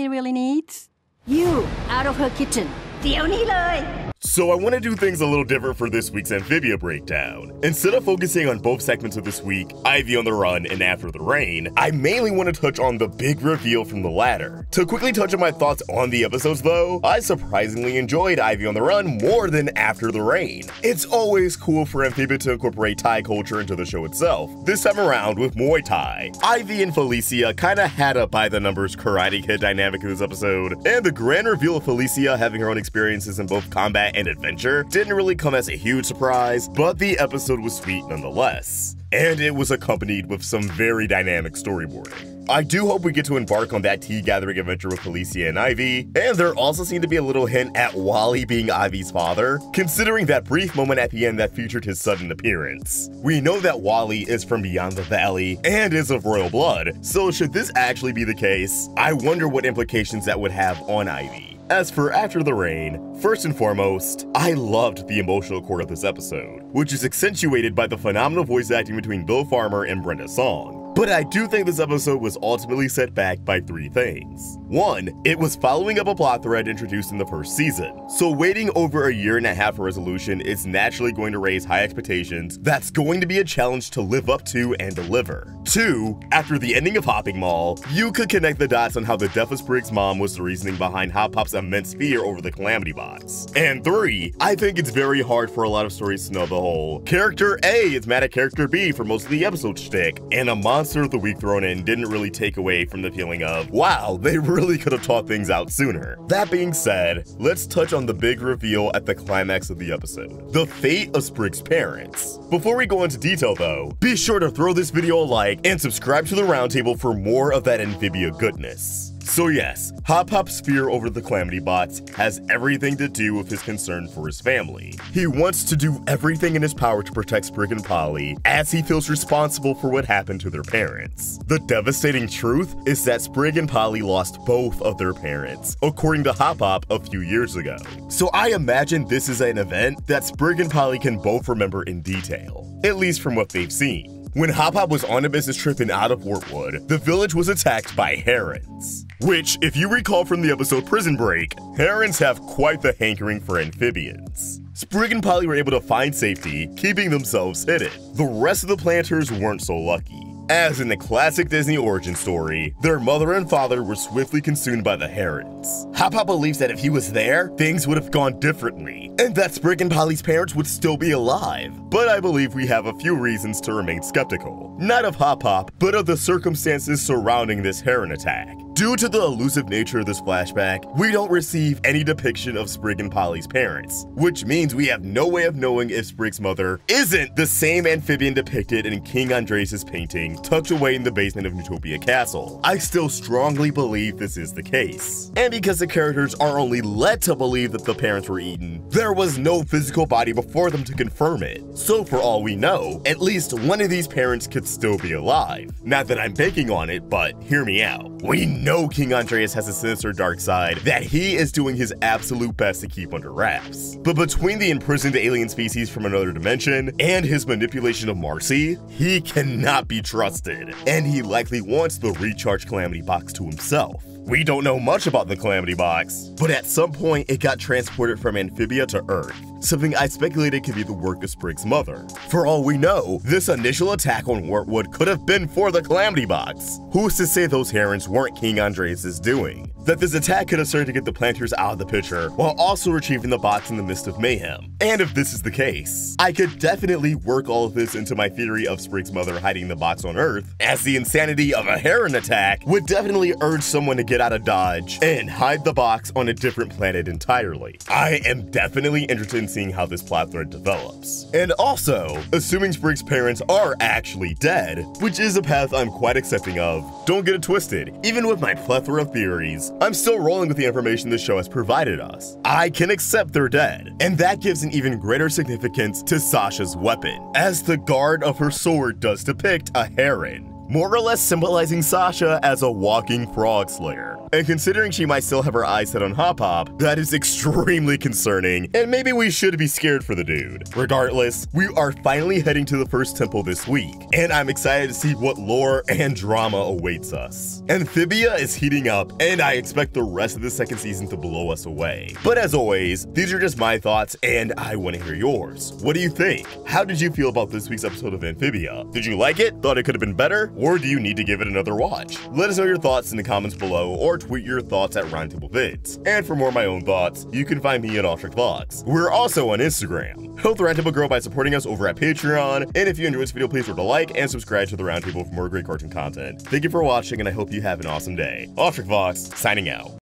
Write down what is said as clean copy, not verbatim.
mommy really needs? You, out of her kitchen. เดี๋ยวนี้เลย So I want to do things a little different for this week's Amphibia breakdown. Instead of focusing on both segments of this week, Ivy on the Run and After the Rain, I mainly want to touch on the big reveal from the latter. To quickly touch on my thoughts on the episodes though, I surprisingly enjoyed Ivy on the Run more than After the Rain. It's always cool for Amphibia to incorporate Thai culture into the show itself, this time around with Muay Thai. Ivy and Felicia kinda had a by-the-numbers Karate Kid dynamic in this episode, and the grand reveal of Felicia having her own experiences in both combat and adventure didn't really come as a huge surprise, but the episode was sweet nonetheless. And it was accompanied with some very dynamic storyboarding. I do hope we get to embark on that tea gathering adventure with Felicia and Ivy, and there also seemed to be a little hint at Wally being Ivy's father, considering that brief moment at the end that featured his sudden appearance. We know that Wally is from beyond the valley and is of royal blood, so should this actually be the case, I wonder what implications that would have on Ivy. As for After the Rain, first and foremost, I loved the emotional core of this episode, which is accentuated by the phenomenal voice acting between Bill Farmer and Brenda Song. But I do think this episode was ultimately set back by three things. One, it was following up a plot thread introduced in the first season, so waiting over a year and a half for resolution is naturally going to raise high expectations that's going to be a challenge to live up to and deliver. Two, after the ending of Hopping Mall, you could connect the dots on how the death of Sprig's mom was the reasoning behind Hop Pop's immense fear over the Calamity Box. And three, I think it's very hard for a lot of stories to know the whole character A is mad at character B for most of the episode shtick, and a monster of the week thrown in didn't really take away from the feeling of, wow, they really could have taught things out sooner. That being said, let's touch on the big reveal at the climax of the episode, the fate of Sprig's parents. Before we go into detail though, be sure to throw this video a like and subscribe to the Roundtable for more of that Amphibia goodness. So yes, Hop Pop's fear over the Calamity Box has everything to do with his concern for his family. He wants to do everything in his power to protect Sprig and Polly, as he feels responsible for what happened to their parents. The devastating truth is that Sprig and Polly lost both of their parents, according to Hop Pop a few years ago. So I imagine this is an event that Sprig and Polly can both remember in detail, at least from what they've seen. When Hop Pop was on a business trip in Out of Wartwood, the village was attacked by herons. Which, if you recall from the episode Prison Break, herons have quite the hankering for amphibians. Sprig and Polly were able to find safety, keeping themselves hidden. The rest of the planters weren't so lucky. As in the classic Disney origin story, their mother and father were swiftly consumed by the herons. Hop Pop believes that if he was there, things would have gone differently, and that Sprig and Polly's parents would still be alive. But I believe we have a few reasons to remain skeptical. Not of Hop Pop, but of the circumstances surrounding this heron attack. Due to the elusive nature of this flashback, we don't receive any depiction of Sprig and Polly's parents, which means we have no way of knowing if Sprig's mother isn't the same amphibian depicted in King Andres' painting tucked away in the basement of Utopia Castle. I still strongly believe this is the case. And because the characters are only led to believe that the parents were eaten, there was no physical body before them to confirm it. So for all we know, at least one of these parents could still be alive. Not that I'm banking on it, but hear me out. We know King Andreas has a sinister dark side that he is doing his absolute best to keep under wraps. But between the imprisoned alien species from another dimension and his manipulation of Marcy, he cannot be trusted, and he likely wants the recharged Calamity Box to himself. We don't know much about the Calamity Box, but at some point it got transported from Amphibia to Earth, something I speculated could be the work of Sprig's mother. For all we know, this initial attack on Wartwood could have been for the Calamity Box. Who's to say those herons weren't King Andres' doing? That this attack could have served to get the planters out of the picture, while also retrieving the box in the midst of mayhem. And if this is the case, I could definitely work all of this into my theory of Sprig's mother hiding the box on Earth, as the insanity of a heron attack would definitely urge someone to get out of Dodge and hide the box on a different planet entirely. I am definitely interested in seeing how this plot thread develops. And also, assuming Sprig's parents are actually dead, which is a path I'm quite accepting of, don't get it twisted. Even with my plethora of theories, I'm still rolling with the information the show has provided us. I can accept they're dead, and that gives an even greater significance to Sasha's weapon, as the guard of her sword does depict a heron. more or less symbolizing Sasha as a walking frog slayer. And considering she might still have her eyes set on Hop Hop, that is extremely concerning, and maybe we should be scared for the dude. Regardless, we are finally heading to the first temple this week, and I'm excited to see what lore and drama awaits us. Amphibia is heating up, and I expect the rest of the second season to blow us away. But as always, these are just my thoughts, and I want to hear yours. What do you think? How did you feel about this week's episode of Amphibia? Did you like it? Thought it could have been better? Or do you need to give it another watch? Let us know your thoughts in the comments below, or tweet your thoughts at Roundtable Vids. And for more of my own thoughts, you can find me at Vox. We're also on Instagram. Help the Roundtable grow by supporting us over at Patreon, and if you enjoyed this video, please remember to like and subscribe to the Roundtable for more great cartoon content. Thank you for watching, and I hope you have an awesome day. Vox, signing out.